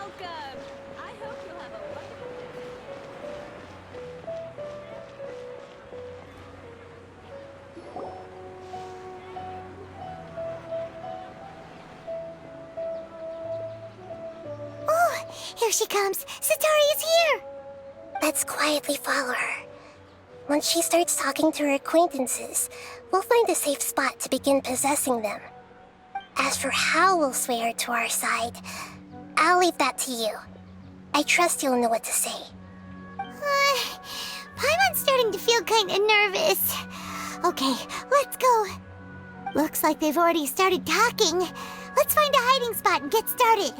Welcome! I hope you'll have a wonderful day. Oh, here she comes. Satori is here! Let's quietly follow her. Once she starts talking to her acquaintances, we'll find a safe spot to begin possessing them. As for how we'll sway her to our side, I'll leave that to you. I trust you'll know what to say. Paimon's starting to feel kinda nervous. Okay, let's go. Looks like they've already started talking. Let's find a hiding spot and get started.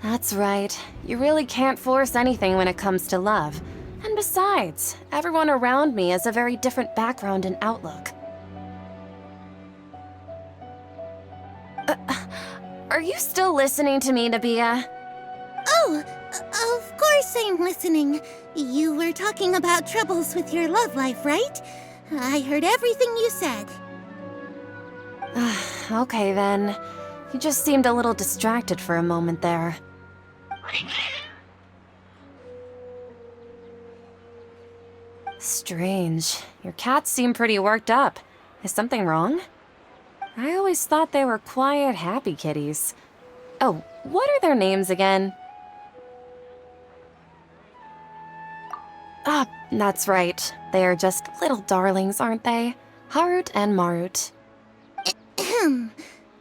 That's right. You really can't force anything when it comes to love. And besides, everyone around me has a very different background and outlook. Are you still listening to me, Nabia? Oh, of course I'm listening. You were talking about troubles with your love life, right? I heard everything you said. Okay then. You just seemed a little distracted for a moment there. Strange. Your cats seem pretty worked up. Is something wrong? I always thought they were quiet, happy kitties. Oh, what are their names again? Ah, that's right. They are just little darlings, aren't they? Harut and Marut.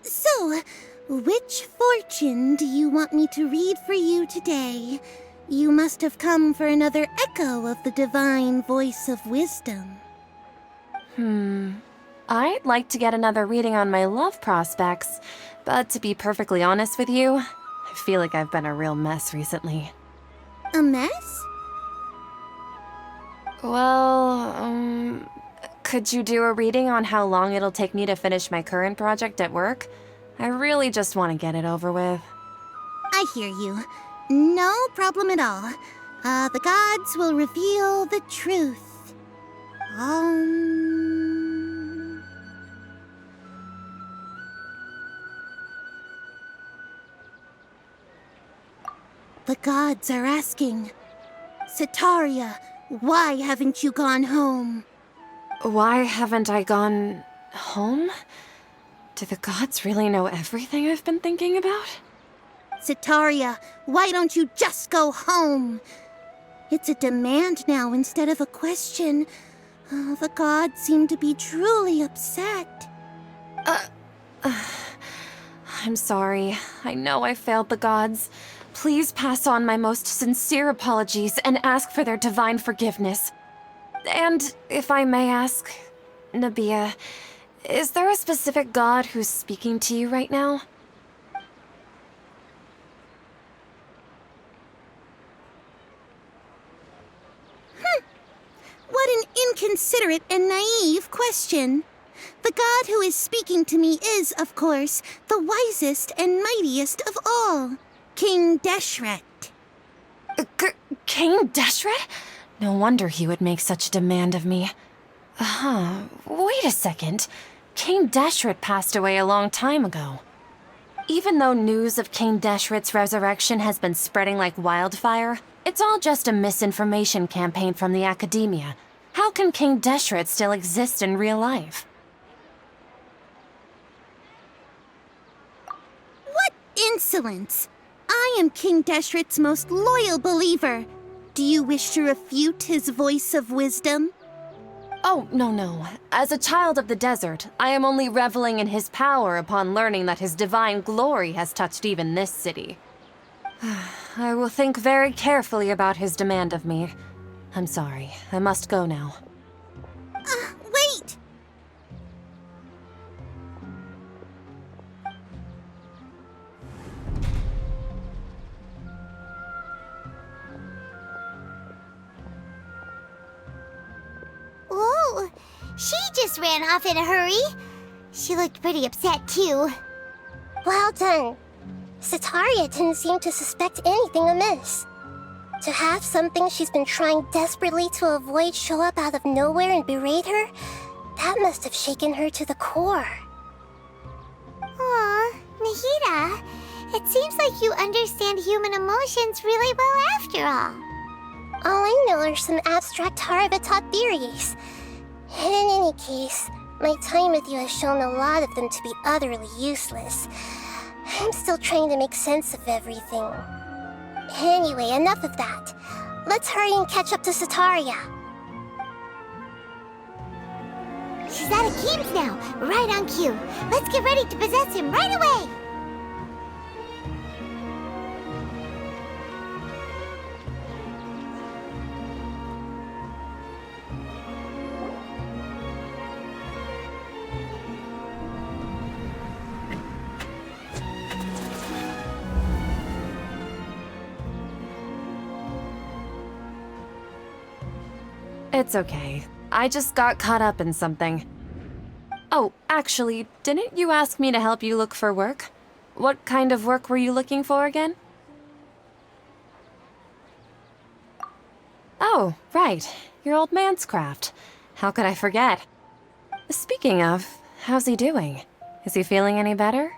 So, which fortune do you want me to read for you today? You must have come for another echo of the divine voice of wisdom. I'd like to get another reading on my love prospects, but to be perfectly honest with you, I feel like I've been a real mess recently. A mess? Well, could you do a reading on how long it'll take me to finish my current project at work? I really just want to get it over with. I hear you. No problem at all. The gods will reveal the truth. The gods are asking, Sataria, why haven't you gone home? Why haven't I gone home? Do the gods really know everything I've been thinking about? Sataria, why don't you just go home? It's a demand now instead of a question. The gods seem to be truly upset. I'm sorry. I know I failed the gods. Please pass on my most sincere apologies and ask for their divine forgiveness. And if I may ask, Nabia, is there a specific god who's speaking to you right now? What an inconsiderate and naive question. The god who is speaking to me is, of course, the wisest and mightiest of all, King Deshret. King Deshret? No wonder he would make such a demand of me. Wait a second. King Deshret passed away a long time ago. Even though news of King Deshret's resurrection has been spreading like wildfire, it's all just a misinformation campaign from the academia. How can King Deshret still exist in real life? What insolence! I am King Deshret's most loyal believer. Do you wish to refute his voice of wisdom? Oh, no. As a child of the desert, I am only reveling in his power upon learning that his divine glory has touched even this city. I will think very carefully about his demand of me. I'm sorry. I must go now. Wait! Oh, She just ran off in a hurry. She looked pretty upset, too. Well done. Sataria didn't seem to suspect anything amiss. To have something she's been trying desperately to avoid show up out of nowhere and berate her, that must have shaken her to the core. Aw, Nahida, it seems like you understand human emotions really well after all. All I know are some abstract Harvard-taught theories. And in any case, my time with you has shown a lot of them to be utterly useless. I'm still trying to make sense of everything. Anyway, enough of that. Let's hurry and catch up to Sataria. She's at Akeem's now, right on cue. Let's get ready to possess him right away! It's okay. I just got caught up in something. Oh, actually, didn't you ask me to help you look for work? What kind of work were you looking for again? Oh, right. Your old man's craft. How could I forget? Speaking of, how's he doing? Is he feeling any better?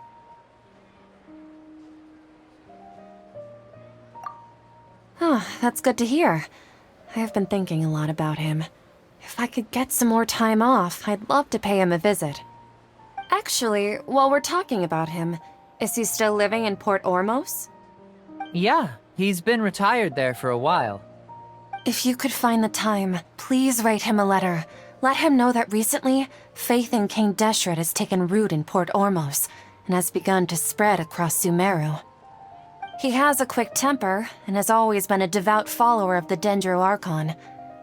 Oh, that's good to hear. I have been thinking a lot about him. If I could get some more time off, I'd love to pay him a visit. Actually, while we're talking about him, is he still living in Port Ormos? Yeah, he's been retired there for a while. If you could find the time, please write him a letter. Let him know that recently, faith in King Deshret has taken root in Port Ormos and has begun to spread across Sumeru. He has a quick temper and has always been a devout follower of the Dendro Archon.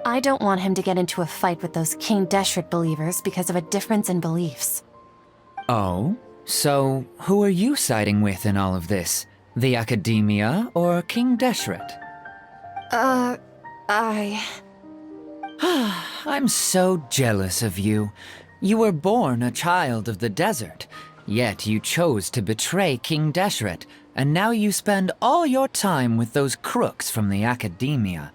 I don't want him to get into a fight with those King Deshret believers because of a difference in beliefs. Oh? So, who are you siding with in all of this? The Academia or King Deshret? I'm so jealous of you. You were born a child of the desert, yet you chose to betray King Deshret, and now you spend all your time with those crooks from the Academia.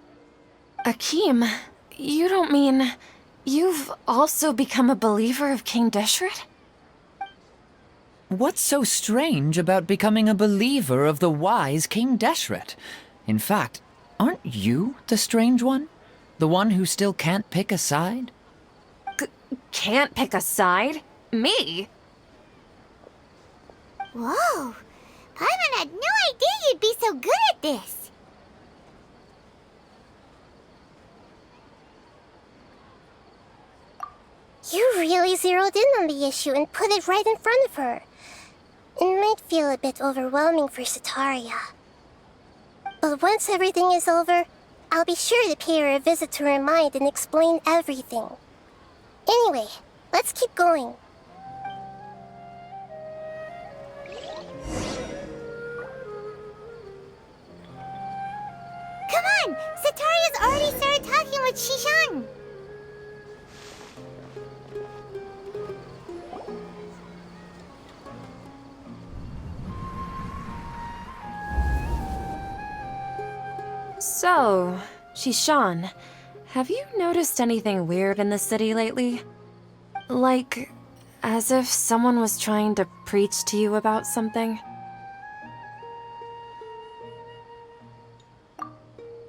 Akeem, you don't mean... you've also become a believer of King Deshret? What's so strange about becoming a believer of the wise King Deshret? In fact, aren't you the strange one? The one who still can't pick a side? Can't pick a side? Me? Whoa! Paimon had no idea you'd be so good at this! You really zeroed in on the issue and put it right in front of her. It might feel a bit overwhelming for Sataria. But once everything is over, I'll be sure to pay her a visit to her mind and explain everything. Anyway, let's keep going. Come on! Sataria's already started talking with Shishan! So, Shishan, have you noticed anything weird in the city lately? Like, as if someone was trying to preach to you about something?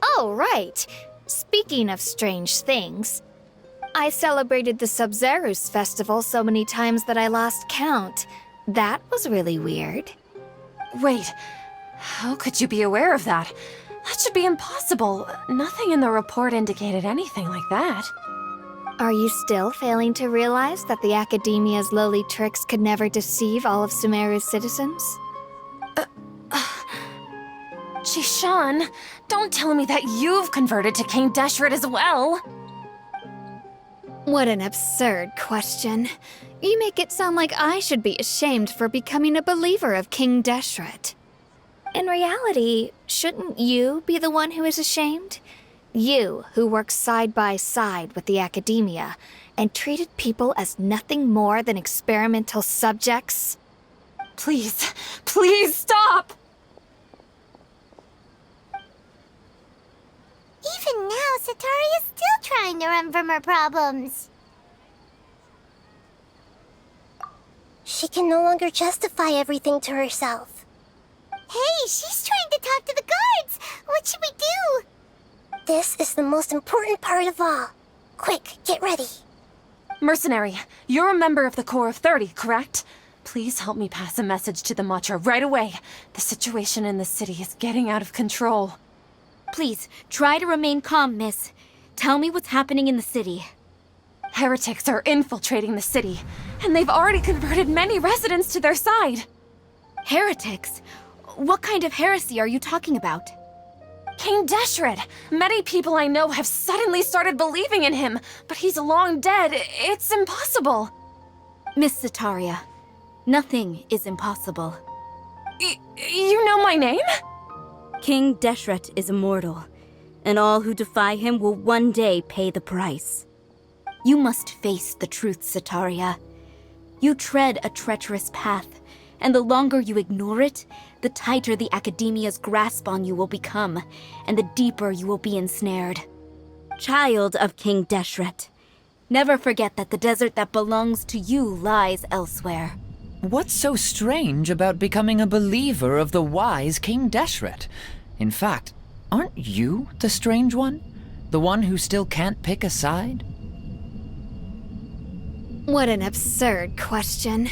Oh, right. Speaking of strange things, I celebrated the Sub-Zerus festival so many times that I lost count. That was really weird. Wait, how could you be aware of that? That should be impossible. Nothing in the report indicated anything like that. Are you still failing to realize that the Academia's lowly tricks could never deceive all of Sumeru's citizens? Shishan, don't tell me that you've converted to King Deshret as well. What an absurd question. You make it sound like I should be ashamed for becoming a believer of King Deshret. In reality, shouldn't you be the one who is ashamed? You, who works side by side with the Academia, and treated people as nothing more than experimental subjects? Please, please stop! Even now, Satori is still trying to run from her problems. She can no longer justify everything to herself. Hey, she's trying to talk to the guards! What should we do? This is the most important part of all. Quick, get ready. Mercenary, you're a member of the Corps of 30, correct? Please help me pass a message to the Matcha right away. The situation in the city is getting out of control. Please, try to remain calm, miss. Tell me what's happening in the city. Heretics are infiltrating the city, and they've already converted many residents to their side. Heretics? What kind of heresy are you talking about? King Deshret! Many people I know have suddenly started believing in him, but he's long dead. It's impossible. Miss Sataria, nothing is impossible. You know my name? King Deshret is immortal, and all who defy him will one day pay the price. You must face the truth, Sataria. You tread a treacherous path, and the longer you ignore it, the tighter the Academia's grasp on you will become, and the deeper you will be ensnared. Child of King Deshret, never forget that the desert that belongs to you lies elsewhere. What's so strange about becoming a believer of the wise King Deshret? In fact, aren't you the strange one? The one who still can't pick a side? What an absurd question.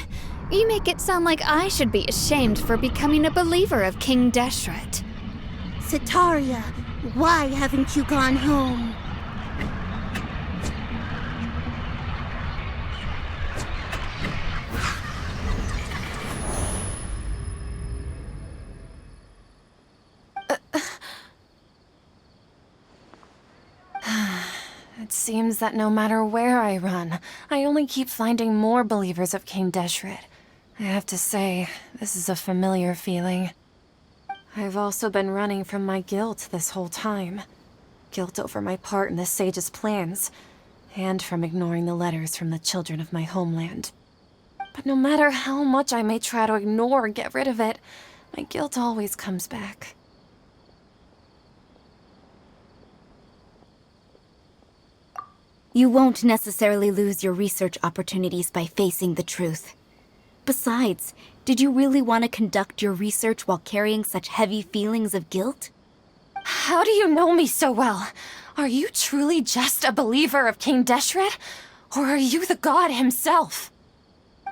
You make it sound like I should be ashamed for becoming a believer of King Deshret. Sataria, why haven't you gone home? It seems that no matter where I run, I only keep finding more believers of King Deshret. I have to say, this is a familiar feeling. I've also been running from my guilt this whole time. Guilt over my part in the Sage's plans, and from ignoring the letters from the children of my homeland. But no matter how much I may try to ignore or get rid of it, my guilt always comes back. You won't necessarily lose your research opportunities by facing the truth. Besides, did you really want to conduct your research while carrying such heavy feelings of guilt? How do you know me so well? Are you truly just a believer of King Deshret? Or are you the god himself?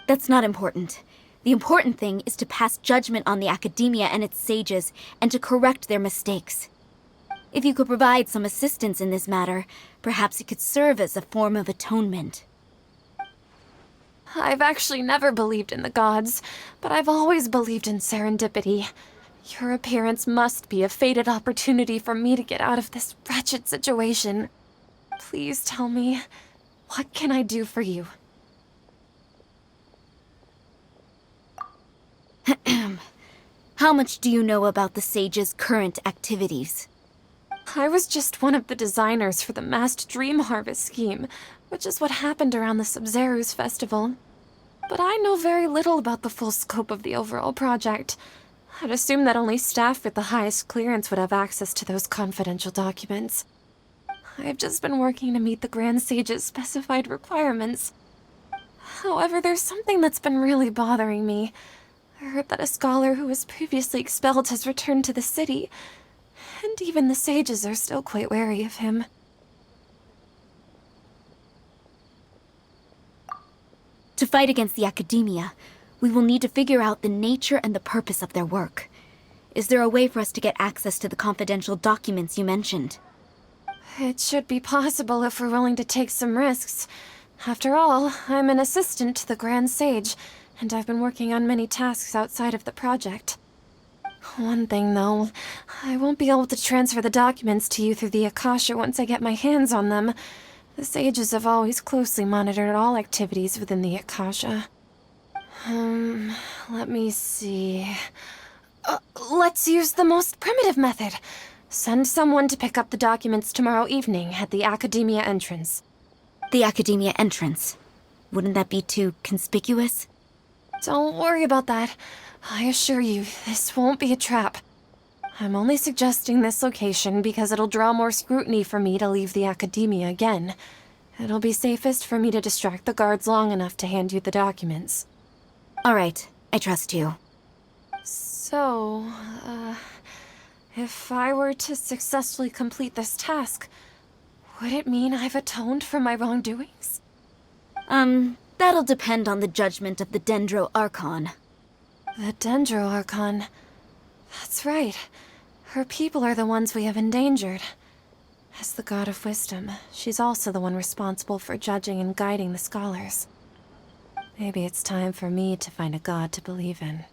That's not important. The important thing is to pass judgment on the Academia and its sages, and to correct their mistakes. If you could provide some assistance in this matter, perhaps it could serve as a form of atonement. I've actually never believed in the gods, but I've always believed in serendipity. Your appearance must be a fated opportunity for me to get out of this wretched situation. Please tell me, what can I do for you? How much do you know about the sage's current activities? I was just one of the designers for the massed dream harvest scheme, which is what happened around the Sumeru's festival. But I know very little about the full scope of the overall project. I'd assume that only staff with the highest clearance would have access to those confidential documents. I've just been working to meet the Grand Sage's specified requirements. However, there's something that's been really bothering me. I heard that a scholar who was previously expelled has returned to the city, and even the sages are still quite wary of him. To fight against the Academia, we will need to figure out the nature and the purpose of their work. Is there a way for us to get access to the confidential documents you mentioned? It should be possible if we're willing to take some risks. After all, I'm an assistant to the Grand Sage, and I've been working on many tasks outside of the project. One thing, though, I won't be able to transfer the documents to you through the Akasha once I get my hands on them. The sages have always closely monitored all activities within the Akasha. Let me see... let's use the most primitive method. Send someone to pick up the documents tomorrow evening at the Academia entrance. the Academia entrance. Wouldn't that be too conspicuous? Don't worry about that. I assure you, this won't be a trap. I'm only suggesting this location because it'll draw more scrutiny for me to leave the Academia again. It'll be safest for me to distract the guards long enough to hand you the documents. All right, I trust you. So, if I were to successfully complete this task, would it mean I've atoned for my wrongdoings? That'll depend on the judgment of the Dendro Archon. The Dendro Archon. That's right. Her people are the ones we have endangered. As the God of Wisdom, she's also the one responsible for judging and guiding the scholars. Maybe it's time for me to find a god to believe in.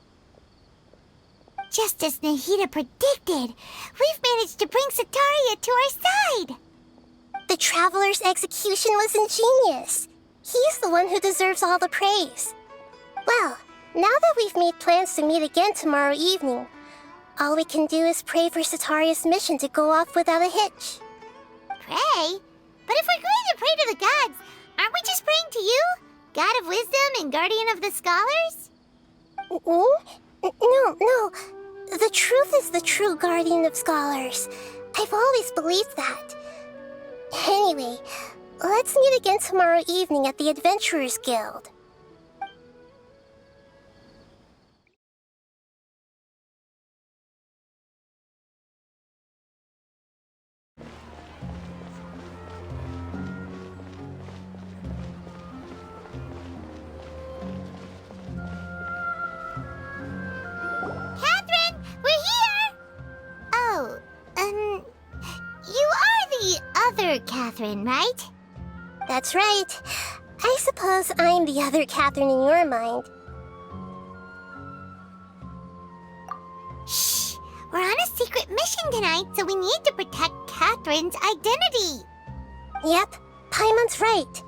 Just as Nahida predicted, we've managed to bring Sataria to our side! The Traveler's execution was ingenious. He's the one who deserves all the praise. Well, now that we've made plans to meet again tomorrow evening, all we can do is pray for Sataria's mission to go off without a hitch. Pray? But if we're going to pray to the gods, aren't we just praying to you? God of Wisdom and Guardian of the Scholars? No. The truth is the true Guardian of Scholars. I've always believed that. Anyway, let's meet again tomorrow evening at the Adventurers Guild. Catherine, we're here! Oh, you are the other Catherine, right? That's right. I suppose I'm the other Catherine in your mind. Shh! We're on a secret mission tonight, so we need to protect Catherine's identity. Yep, Paimon's right.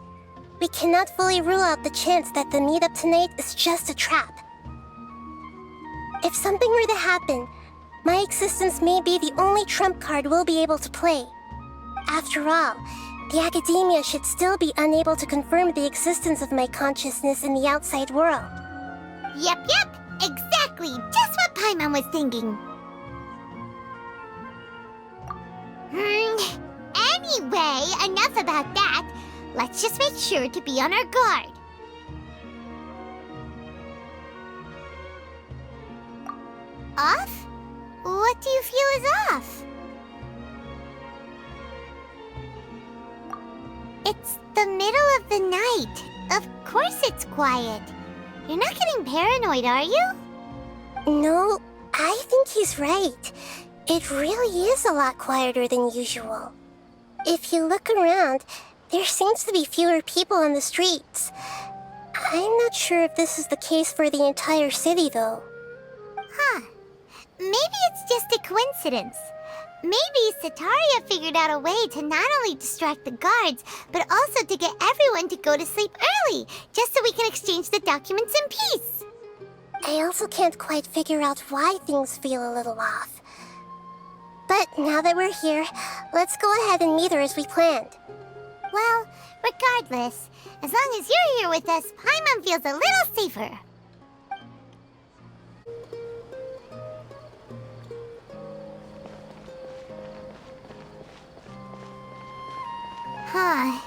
We cannot fully rule out the chance that the meetup tonight is just a trap. If something were to happen, my existence may be the only trump card we'll be able to play. After all, the Academia should still be unable to confirm the existence of my consciousness in the outside world. Yep, exactly! Just what Paimon was thinking. Anyway, enough about that. Let's just make sure to be on our guard. Off? What do you feel is off? It's the middle of the night. Of course it's quiet. You're not getting paranoid, are you? No, I think he's right. It really is a lot quieter than usual. If you look around, there seems to be fewer people on the streets. I'm not sure if this is the case for the entire city, though. Huh. Maybe it's just a coincidence. Maybe Sataria figured out a way to not only distract the guards, but also to get everyone to go to sleep early, just so we can exchange the documents in peace. I also can't quite figure out why things feel a little off. But now that we're here, let's go ahead and meet her as we planned. Well, regardless, as long as you're here with us, Paimon feels a little safer. Huh.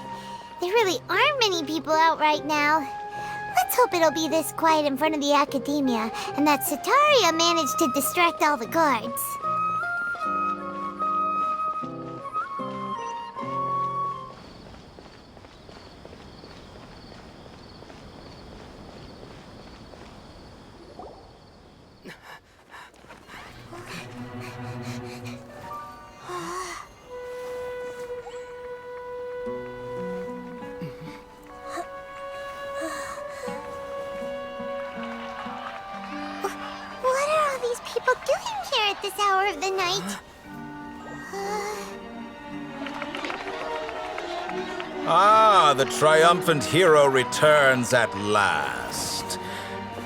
There really aren't many people out right now. Let's hope it'll be this quiet in front of the Academia, and that Sataria managed to distract all the guards. This hour of the night. Ah, the triumphant hero returns at last.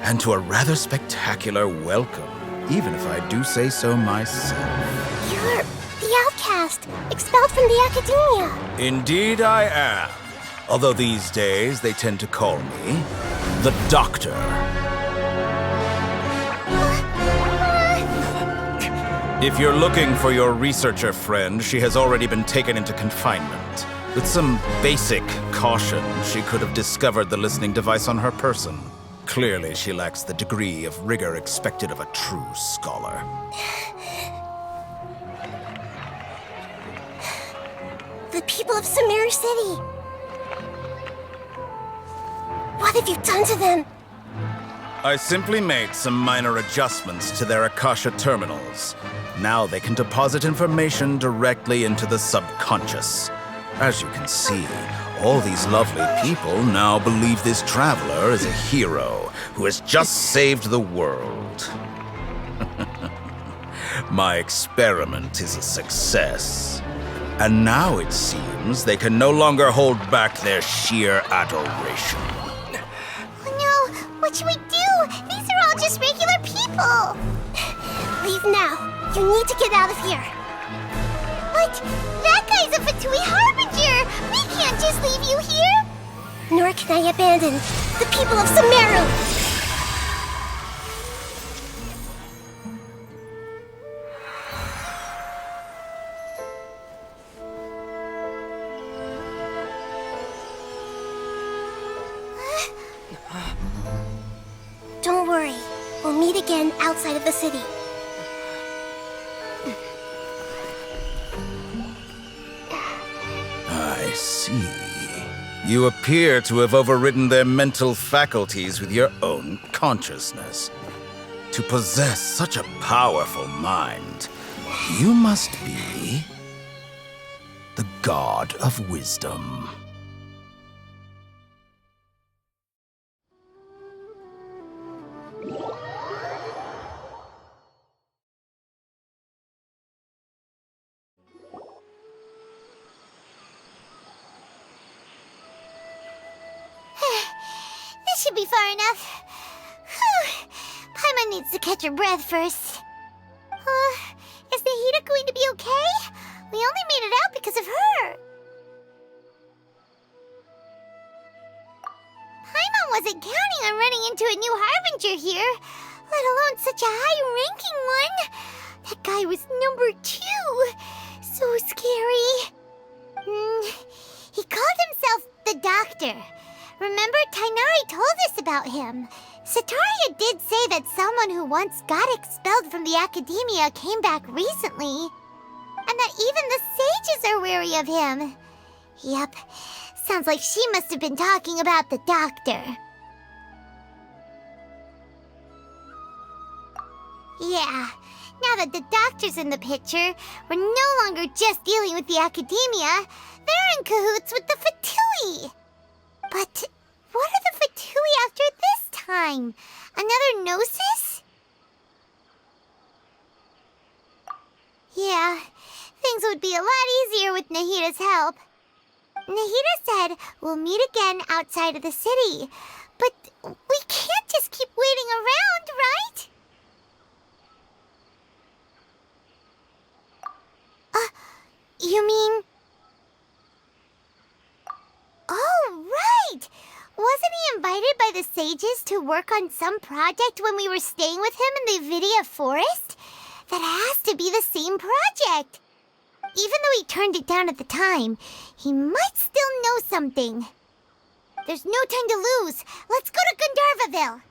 And to a rather spectacular welcome, even if I do say so myself. You're the outcast, expelled from the Academia. Indeed I am. Although these days they tend to call me the Doctor. If you're looking for your researcher friend, she has already been taken into confinement. With some basic caution, she could have discovered the listening device on her person. Clearly, she lacks the degree of rigor expected of a true scholar. The people of Sumeru City. What have you done to them? I simply made some minor adjustments to their Akasha terminals. Now they can deposit information directly into the subconscious. As you can see, all these lovely people now believe this traveler is a hero who has just saved the world. My experiment is a success. And now it seems they can no longer hold back their sheer adoration. Oh no, what should we do? These are all just regular people. Leave now. You need to get out of here. What? That guy's a Fatui Harbinger! We can't just leave you here! Nor can I abandon the people of Sumeru! Don't worry. We'll meet again outside of the city. I see. You appear to have overridden their mental faculties with your own consciousness. To possess such a powerful mind, you must be the god of wisdom. This should be far enough. Whew. Paimon needs to catch her breath first. Is Nahida going to be okay? We only made it out because of her. Paimon wasn't counting on running into a new Harbinger here, let alone such a high-ranking one. That guy was number 2. So scary. He called himself the Doctor. Remember, Tainari told us about him. Sataria did say that someone who once got expelled from the academia came back recently. And that even the sages are wary of him. Yep, sounds like she must have been talking about the Doctor. Yeah, now that the Doctor's in the picture, we're no longer just dealing with the academia. They're in cahoots with the Fatui. But what are the Fatui after this time? Another Gnosis? Yeah, things would be a lot easier with Nahida's help. Nahida said we'll meet again outside of the city. But we can't just keep waiting around, right? You mean... Oh, right! Wasn't he invited by the sages to work on some project when we were staying with him in the Vidia Forest? That has to be the same project. Even though he turned it down at the time, he might still know something. There's no time to lose. Let's go to Gandharvaville.